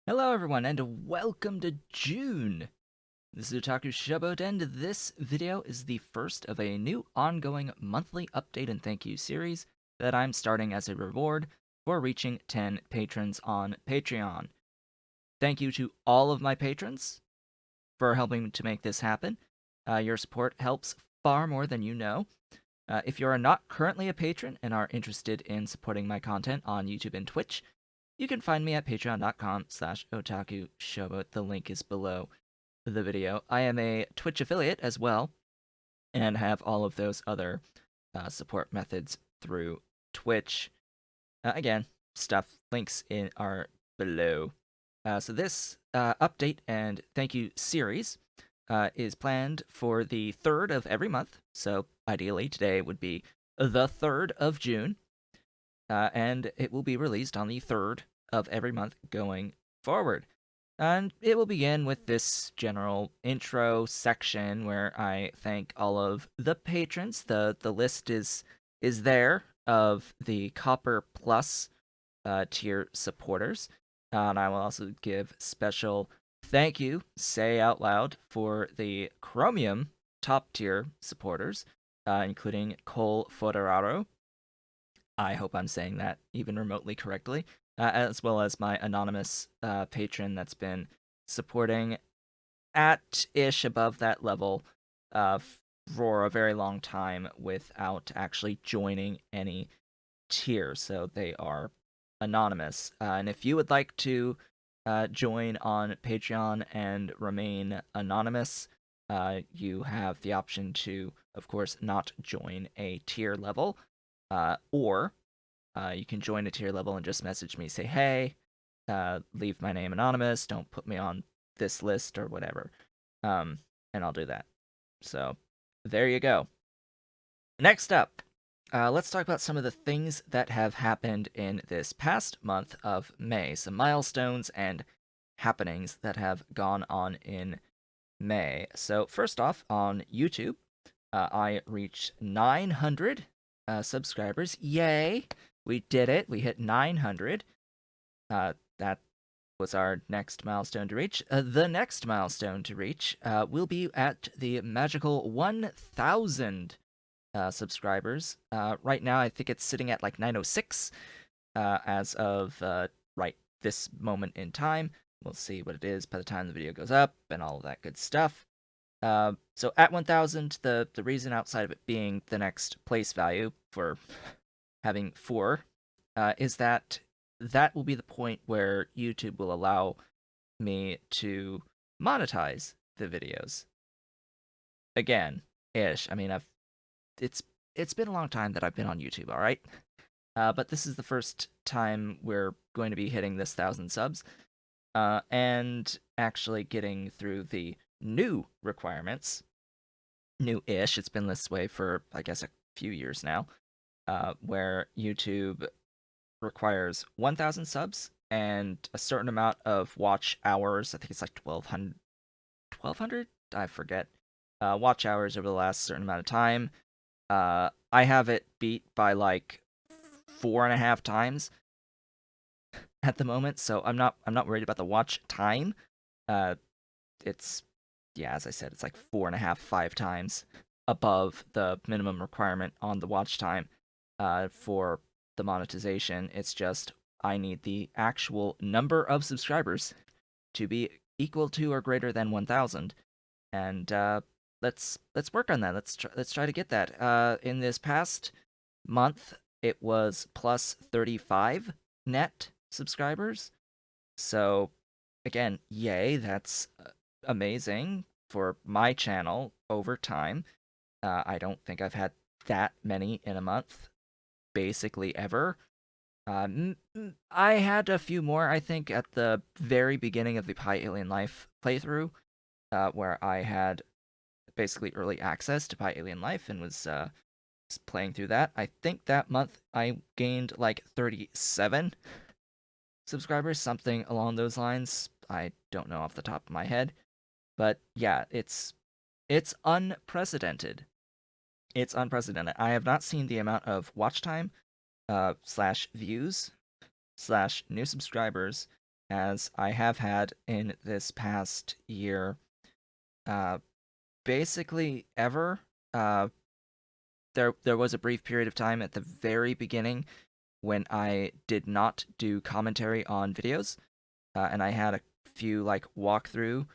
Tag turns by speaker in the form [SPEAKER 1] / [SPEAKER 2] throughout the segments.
[SPEAKER 1] Hello everyone and welcome to June! This is Otaku Showboat and this video is the first of a new ongoing monthly update and thank you series that I'm starting as a reward for reaching 10 patrons on Patreon. Thank you to all of my patrons for helping to make this happen. Your support helps far more than you know. If you are not currently a patron and are interested in supporting my content on YouTube and Twitch, you can find me at patreon.com/otakushowboat. The link is below the video. I am a Twitch affiliate as well, and have all of those other support methods through Twitch. Again, links are below. So this update and thank you series is planned for the 3rd of every month. So ideally, today would be the 3rd of June. And it will be released on the 3rd of every month going forward. And it will begin with this general intro section where I thank all of the patrons. The list is there of the Copper Plus tier supporters. And I will also give special thank you, say out loud, for the Chromium top tier supporters, including Cole Foderaro. I hope I'm saying that even remotely correctly, as well as my anonymous patron that's been supporting at ish above that level uh, for a very long time without actually joining any tier. So they are anonymous. And if you would like to join on Patreon and remain anonymous, you have the option to, of course, not join a tier level. Or you can join a tier level and just message me, say, hey, leave my name anonymous, don't put me on this list or whatever. And I'll do that. So there you go. Next up, let's talk about some of the things that have happened in this past month of May, some milestones and happenings that have gone on in May. So, first off, on YouTube, I reached 900 subscribers. Yay! We did it. We hit 900. That was our next milestone to reach. The next milestone to reach will be at the magical 1,000 subscribers. Right now, I think it's sitting at like 906 as of right this moment in time. We'll see what it is by the time the video goes up and all of that good stuff. So at 1,000, the reason outside of it being the next place value for having 4 is that will be the point where YouTube will allow me to monetize the videos. Again, ish. I mean, it's been a long time that I've been on YouTube, all right? But this is the first time we're going to be hitting this 1,000 subs, and actually getting through the new requirements. New-ish. It's been this way for, I guess, a few years now, where YouTube requires 1,000 subs and a certain amount of watch hours. I think it's like 1,200. 1,200? I forget. Watch hours over the last certain amount of time. I have it beat by like 4.5 times at the moment, so I'm not worried about the watch time. It's yeah, as I said, it's like 4.5, 5 times above the minimum requirement on the watch time for the monetization. It's just I need the actual number of subscribers to be equal to or greater than 1,000, and let's work on that. Let's try to get that. In this past month, it was plus 35 net subscribers. So again, yay, that's amazing for my channel over time. I don't think I've had that many in a month, basically ever. I had a few more, I think, at the very beginning of the Pi Alien Life playthrough, where I had basically early access to Pi Alien Life and was playing through that. I think that month I gained like 37 subscribers, something along those lines. I don't know off the top of my head. But yeah, it's unprecedented. It's unprecedented. I have not seen the amount of watch time, slash views, slash new subscribers, as I have had in this past year, uh, basically ever. Uh, there was a brief period of time at the very beginning when I did not do commentary on videos, and I had a few like walkthrough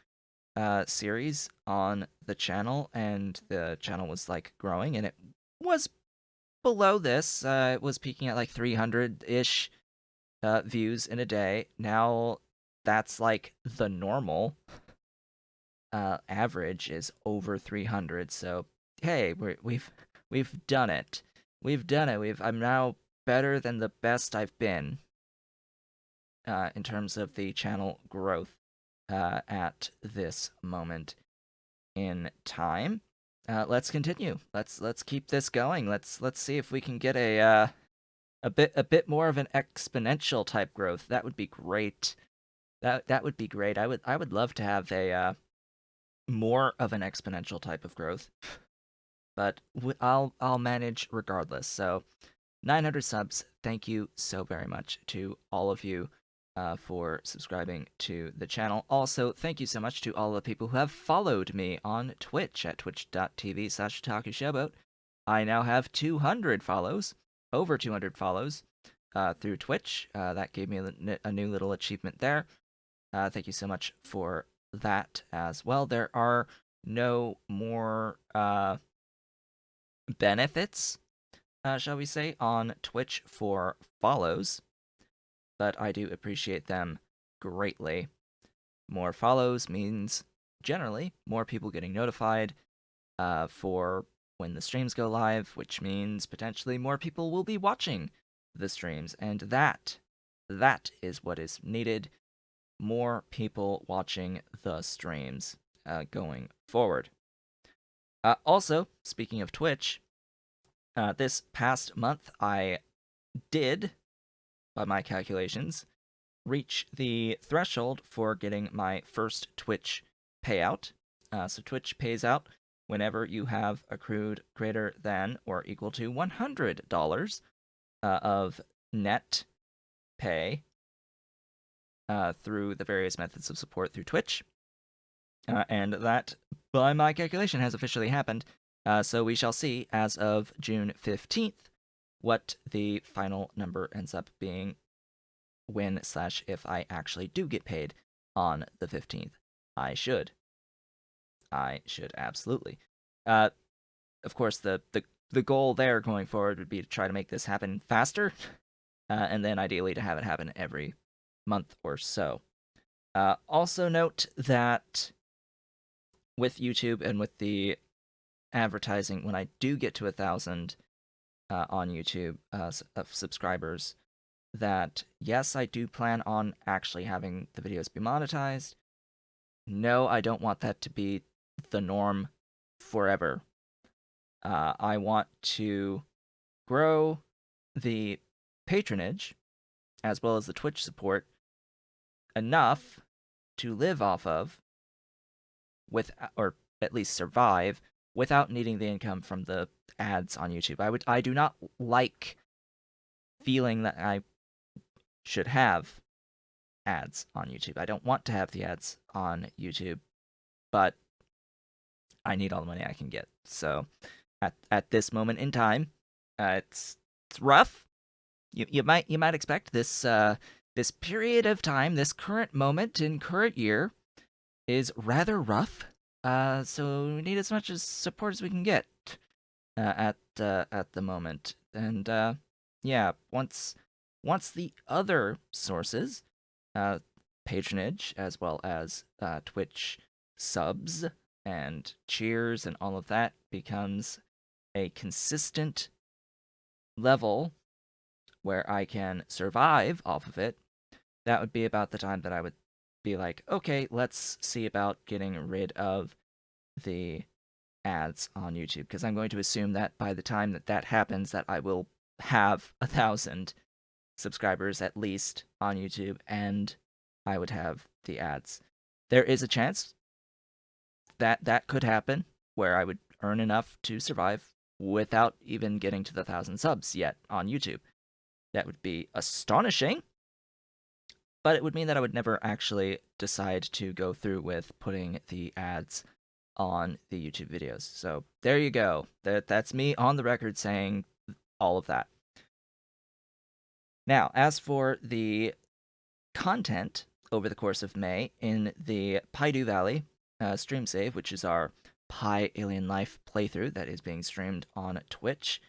[SPEAKER 1] series on the channel, and the channel was like growing, and it was below this. It was peaking at like 300 ish views in a day. Now that's like the normal. Average is over 300. So hey, we've done it. We've done it. I'm now better than the best I've been in terms of the channel growth at this moment in time. Let's continue. Let's keep this going. Let's see if we can get a bit more of an exponential type growth. That would be great. That would be great. I would love to have a more of an exponential type of growth, but I'll manage regardless. So 900 subs. Thank you so very much to all of you for subscribing to the channel. Also, thank you so much to all the people who have followed me on Twitch at twitch.tv/Otaku I now have 200 follows, over 200 follows through Twitch. That gave me a new little achievement there. Thank you so much for that as well. There are no more benefits, shall we say, on Twitch for follows, but I do appreciate them greatly. More follows means generally more people getting notified for when the streams go live, which means potentially more people will be watching the streams, and that is what is needed. More people watching the streams going forward. Also, speaking of Twitch, this past month I did, by my calculations, reach the threshold for getting my first Twitch payout. So Twitch pays out whenever you have accrued greater than or equal to $100 of net pay through the various methods of support through Twitch. And that, by my calculation, has officially happened. So we shall see as of June 15th what the final number ends up being when/if I actually do get paid on the 15th. I should absolutely. Of course, the goal there going forward would be to try to make this happen faster, and then ideally to have it happen every month or so. Also note that with YouTube and with the advertising, when I do get to 1,000 on YouTube of subscribers, that yes, I do plan on actually having the videos be monetized. No, I don't want that to be the norm forever. I want to grow the patronage as well as the Twitch support enough to live off of, or at least survive, without needing the income from the ads on YouTube. I do not like feeling that I should have ads on YouTube. I don't want to have the ads on YouTube, but I need all the money I can get. So at this moment in time, it's rough. You might expect this this period of time, this current moment in current year, is rather rough. So we need as much as support as we can get at the moment. And yeah, once the other sources, patronage as well as Twitch subs and cheers and all of that becomes a consistent level where I can survive off of it, that would be about the time that I would be like, okay, let's see about getting rid of the ads on YouTube, because I'm going to assume that by the time that happens, that I will have 1,000 subscribers at least on YouTube, and I would have the ads. There is a chance that that could happen, where I would earn enough to survive without even getting to the 1,000 subs yet on YouTube. That would be astonishing, but it would mean that I would never actually decide to go through with putting the ads on the YouTube videos. So there you go. That's me on the record saying all of that. Now, as for the content over the course of May in the Paidu Valley stream save, which is our Pi Alien Life playthrough that is being streamed on Twitch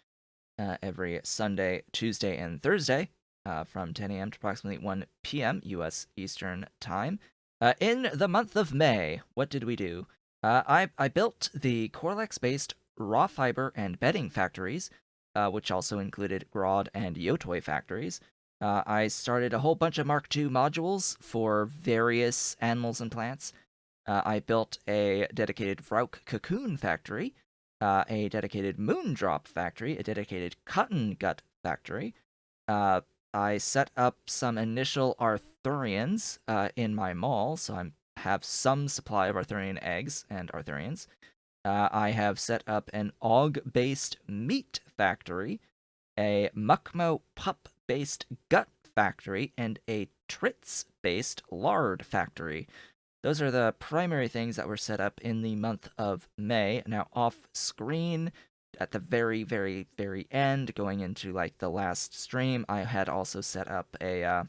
[SPEAKER 1] every Sunday, Tuesday, and Thursday from 10 a.m. to approximately 1 p.m. U.S. Eastern Time. In the month of May, what did we do? I built the Corlex-based raw fiber and bedding factories, which also included Grodd and Yotoi factories. I started a whole bunch of Mark II modules for various animals and plants. I built a dedicated Vrauk cocoon factory, a dedicated Moondrop factory, a dedicated Cotton Gut factory. I set up some initial Arthurians in my mall, so I have some supply of Arthurian eggs and Arthurians. I have set up an Og-based meat factory, a Mukmo pup-based gut factory, and a Tritz-based lard factory. Those are the primary things that were set up in the month of May. Now, off screen, at the very, very, very end, going into like the last stream, I had also set up a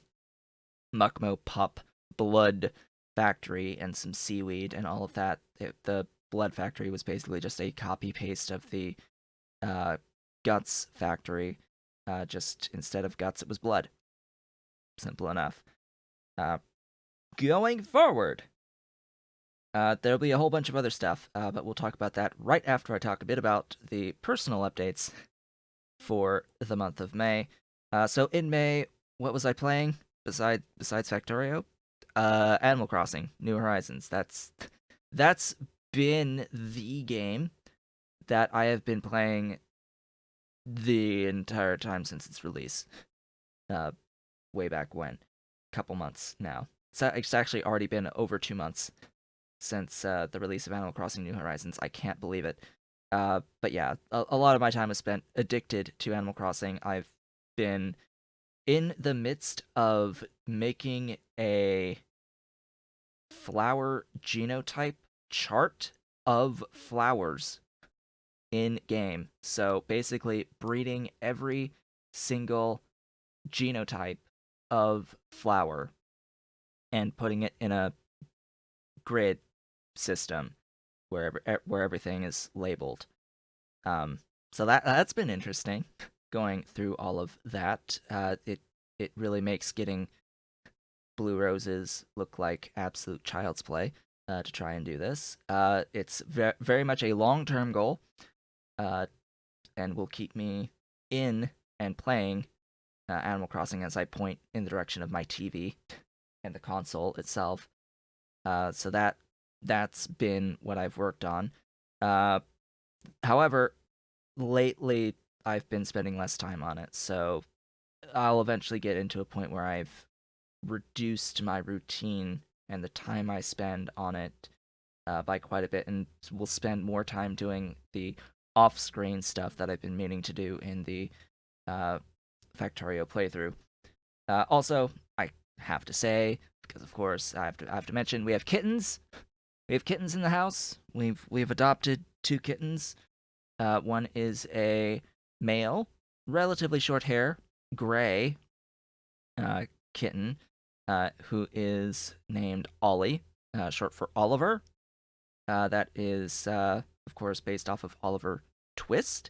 [SPEAKER 1] Mukmo Pup blood factory and some seaweed and all of that. The blood factory was basically just a copy paste of the guts factory. Just instead of guts, it was blood. Simple enough. Going forward, there'll be a whole bunch of other stuff, but we'll talk about that right after I talk a bit about the personal updates for the month of May. So in May, what was I playing besides Factorio? Animal Crossing: New Horizons. That's been the game that I have been playing the entire time since its release. Way back when, couple months now. So it's actually already been over 2 months since the release of Animal Crossing: New Horizons. I can't believe it. But yeah, a lot of my time is spent addicted to Animal Crossing. I've been in the midst of making a flower genotype chart of flowers in game. So basically, breeding every single genotype of flower and putting it in a grid system where everything is labeled. So that's been interesting, going through all of that. It really makes getting blue roses look like absolute child's play to try and do this. It's very much a long-term goal, and will keep me in and playing Animal Crossing as I point in the direction of my TV and the console itself. So that's been what I've worked on. However, lately I've been spending less time on it, so I'll eventually get into a point where I've reduced my routine and the time I spend on it by quite a bit, and will spend more time doing the off-screen stuff that I've been meaning to do in the Factorio playthrough. Also, I have to say, because of course I have to mention, we have kittens. We have kittens in the house. We've adopted 2 kittens. One is a male, relatively short hair, gray kitten, who is named Ollie, short for Oliver. That is, of course, based off of Oliver Twist.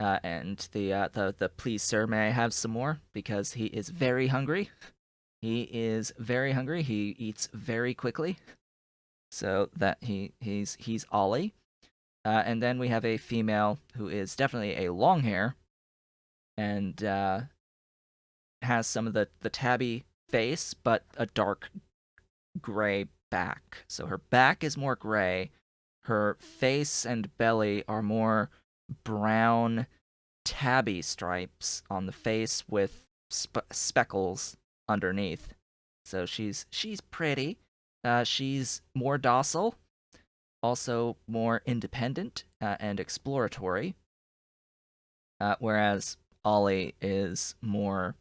[SPEAKER 1] And the please sir, may I have some more? Because he is very hungry. He is very hungry. He eats very quickly. So that he's Ollie. And then we have a female who is definitely a long hair and has some of the tabby face, but a dark gray back. So her back is more gray. Her face and belly are more brown tabby stripes on the face with speckles underneath. So she's pretty. She's more docile, also more independent and exploratory. Whereas Ollie is more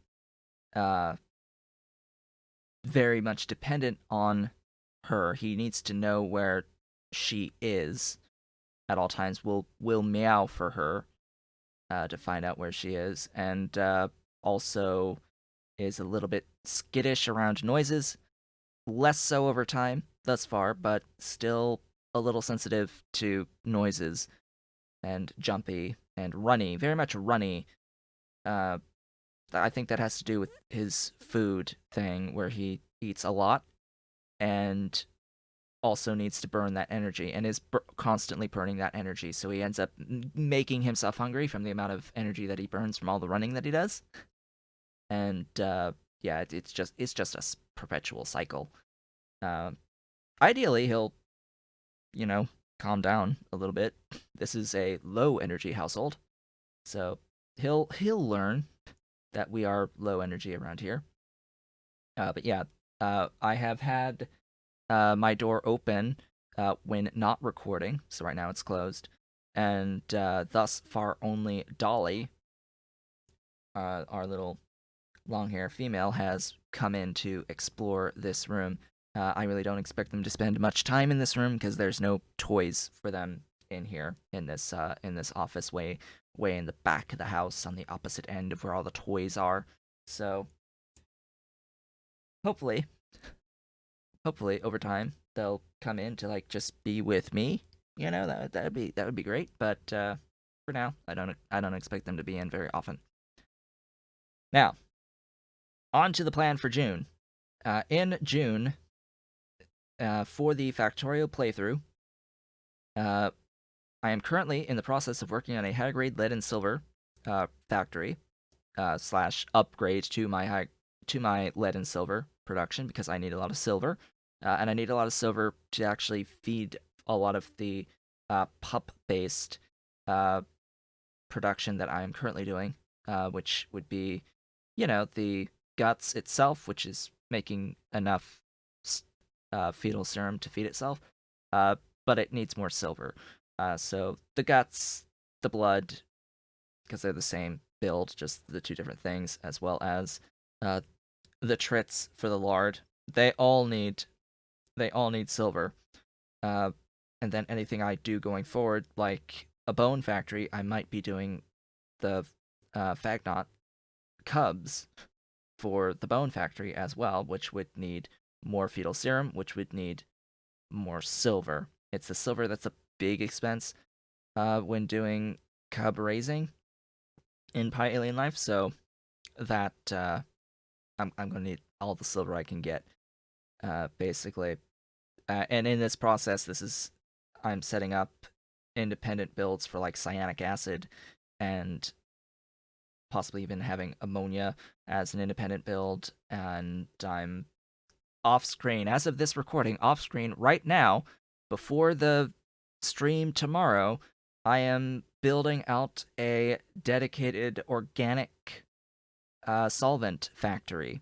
[SPEAKER 1] very much dependent on her. He needs to know where she is at all times. Will meow for her to find out where she is, and also is a little bit skittish around noises. Less so over time thus far, but still a little sensitive to noises and jumpy and runny, very much runny. Uh, I think that has to do with his food thing, where he eats a lot and also needs to burn that energy and is constantly burning that energy. So he ends up making himself hungry from the amount of energy that he burns from all the running that he does. And yeah, it's just a perpetual cycle. Uh, Ideally, he'll calm down a little bit. This is a low energy household, so he'll learn that we are low energy around here. But yeah, I have had my door open when not recording, so right now it's closed, and thus far only Dolly, our little long hair female, has come in to explore this room. I really don't expect them to spend much time in this room because there's no toys for them in here in this office way in the back of the house on the opposite end of where all the toys are. So hopefully, hopefully over time they'll come in to like just be with me. That would be great. But for now, I don't expect them to be in very often. Now, on to the plan for June. In June, for the Factorio playthrough, I am currently in the process of working on a high grade lead and silver factory slash upgrade to my lead and silver production because I need a lot of silver, and I need a lot of silver to actually feed a lot of the pup based production that I am currently doing, which would be, the guts itself, which is making enough fetal serum to feed itself, but it needs more silver. So the guts, the blood, because they're the same build, just the two different things, as well as uh, the trits for the lard. They all need silver. Uh, and then anything I do going forward, like a bone factory, I might be doing the Fagnot cubs for the bone factory as well, which would need more fetal serum, which would need more silver. It's the silver that's a big expense when doing cub raising in Pi Alien Life, so that I'm gonna need all the silver I can get, basically. And in this process, I'm setting up independent builds for like cyanic acid and possibly even having ammonia as an independent build. And I'm off screen, as of this recording, off screen right now, before the stream tomorrow, I am building out a dedicated organic solvent factory.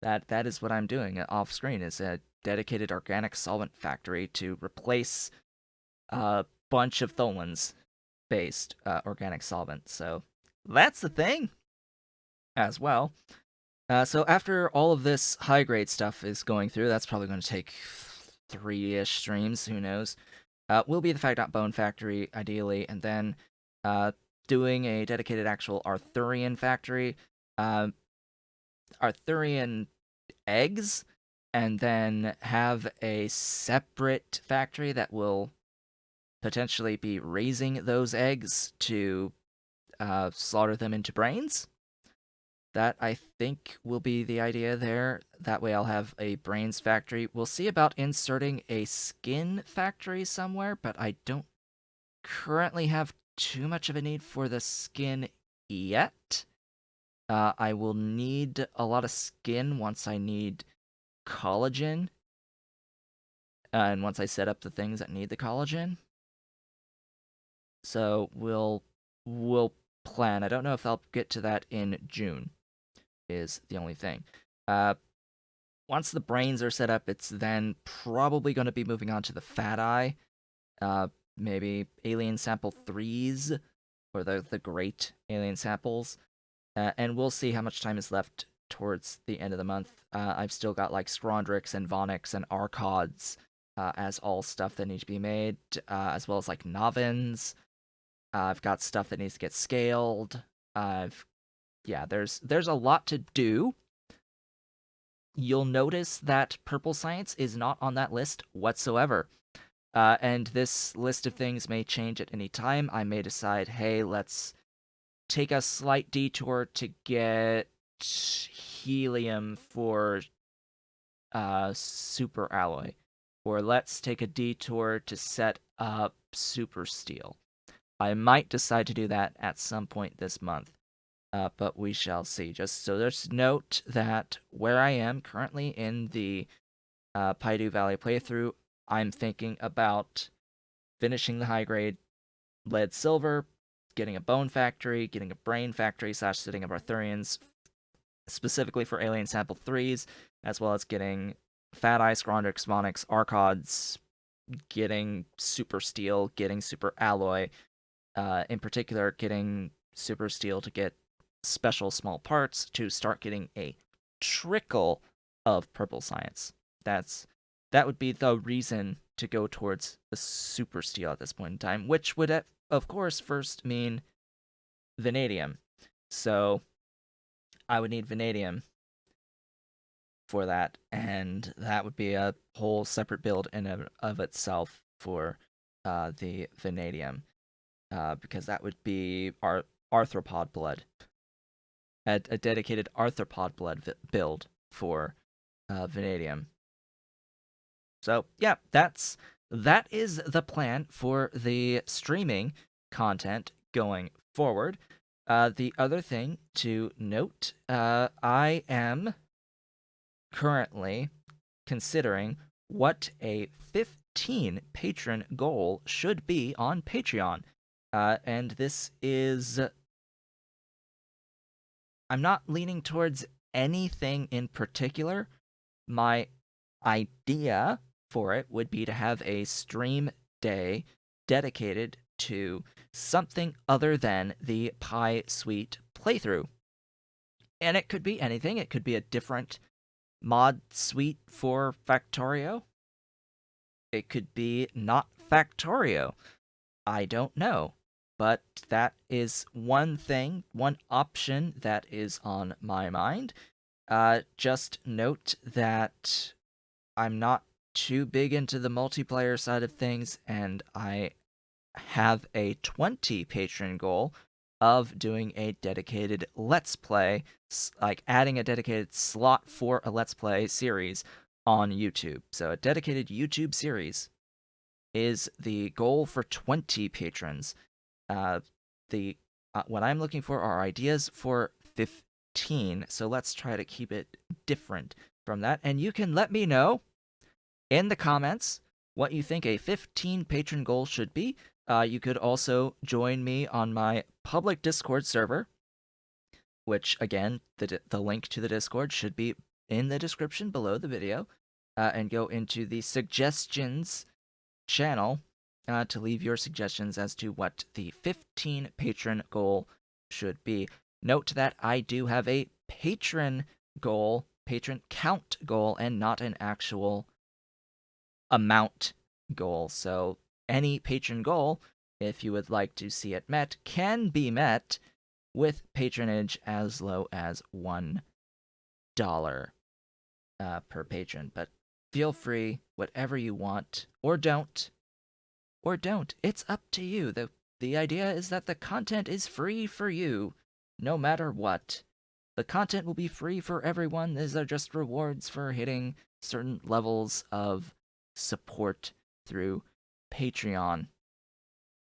[SPEAKER 1] That is what I'm doing off screen, is a dedicated organic solvent factory to replace a bunch of Tholins based organic solvent. So that's the thing as well. So after all of this high grade stuff is going through, that's probably going to take 3-ish streams. Who knows? Will be the Fag.Bone factory ideally, and then doing a dedicated actual Arthurian factory, Arthurian eggs, and then have a separate factory that will potentially be raising those eggs to slaughter them into brains. That, I think, will be the idea there. That way I'll have a brains factory. We'll see about inserting a skin factory somewhere, but I don't currently have too much of a need for the skin yet. I will need a lot of skin once I need collagen, and once I set up the things that need the collagen. So we'll plan. I don't know if I'll get to that in June, is the only thing. Once the brains are set up, it's then probably going to be moving on to the fat eye. Maybe alien sample 3s, or the great alien samples. And we'll see how much time is left towards the end of the month. I've still got like Scrondrix and Vonix and Arcods as all stuff that needs to be made, as well as like Novins. I've got stuff that needs to get scaled. There's a lot to do. You'll notice that Purple Science is not on that list whatsoever. And this list of things may change at any time. I may decide, hey, let's take a slight detour to get helium for super alloy, or let's take a detour to set up super steel. I might decide to do that at some point this month, but we shall see. Just so there's note that where I am currently in the Paidu Valley playthrough, I'm thinking about finishing the high grade lead silver, getting a bone factory, getting a brain factory / setting up Arthurians specifically for alien sample 3s, as well as getting Fat Eye, Scrondrix, Vonix, Arcods, getting super steel, getting super alloy, in particular getting super steel to get special small parts to start getting a trickle of purple science. That would be the reason to go towards the super steel at this point in time, which would of course first mean vanadium. So I would need vanadium for that, and that would be a whole separate build in of itself for the vanadium, because that would be our arthropod blood, a dedicated arthropod blood build for vanadium. So yeah, that is the plan for the streaming content going forward. The other thing to note, I am currently considering what a 15 patron goal should be on Patreon. And this is... I'm not leaning towards anything in particular. My idea for it would be to have a stream day dedicated to something other than the Pie Suite playthrough. And it could be anything. It could be a different mod suite for Factorio. It could be not Factorio. I don't know. But that is one thing, one option that is on my mind. Just note that I'm not too big into the multiplayer side of things, and I have a 20 patron goal of doing a dedicated Let's Play, like adding a dedicated slot for a Let's Play series on YouTube. So a dedicated YouTube series is the goal for 20 patrons. What I'm looking for are ideas for 15, so let's try to keep it different from that. And you can let me know in the comments what you think a 15 patron goal should be. You could also join me on my public Discord server, which, again, the link to the Discord should be in the description below the video, and go into the suggestions channel to leave your suggestions as to what the 15 patron goal should be. Note that I do have a patron goal, patron count goal, and not an actual amount goal. So any patron goal, if you would like to see it met, can be met with patronage as low as $1 per patron. But feel free, whatever you want, or don't. It's up to you. The idea is that the content is free for you, no matter what. The content will be free for everyone. These are just rewards for hitting certain levels of support through Patreon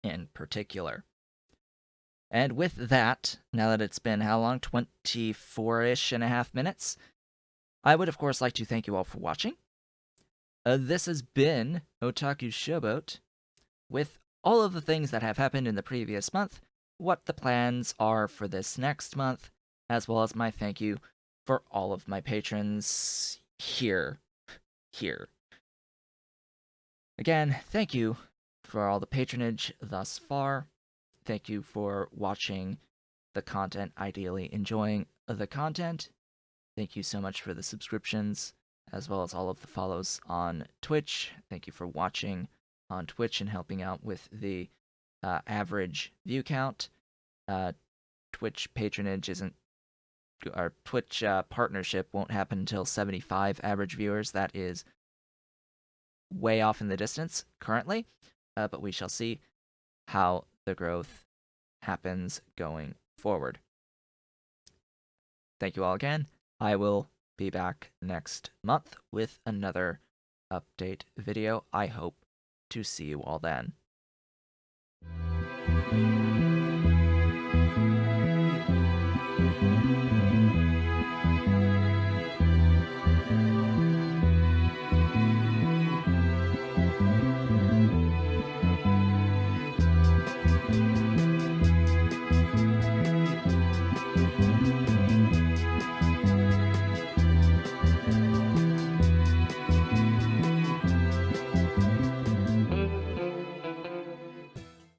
[SPEAKER 1] in particular. And with that, now that it's been how long? 24-ish and a half minutes, I would of course like to thank you all for watching. This has been Otaku Showboat, with all of the things that have happened in the previous month, what the plans are for this next month, as well as my thank you for all of my patrons here. Again, thank you for all the patronage thus far. Thank you for watching the content, ideally enjoying the content. Thank you so much for the subscriptions, as well as all of the follows on Twitch. Thank you for watching on Twitch and helping out with the average view count. Twitch patronage isn't our Twitch partnership won't happen until 75 average viewers. That is way off in the distance currently, but we shall see how the growth happens going forward. Thank you all again. I will be back next month with another update video. I hope to see you all then.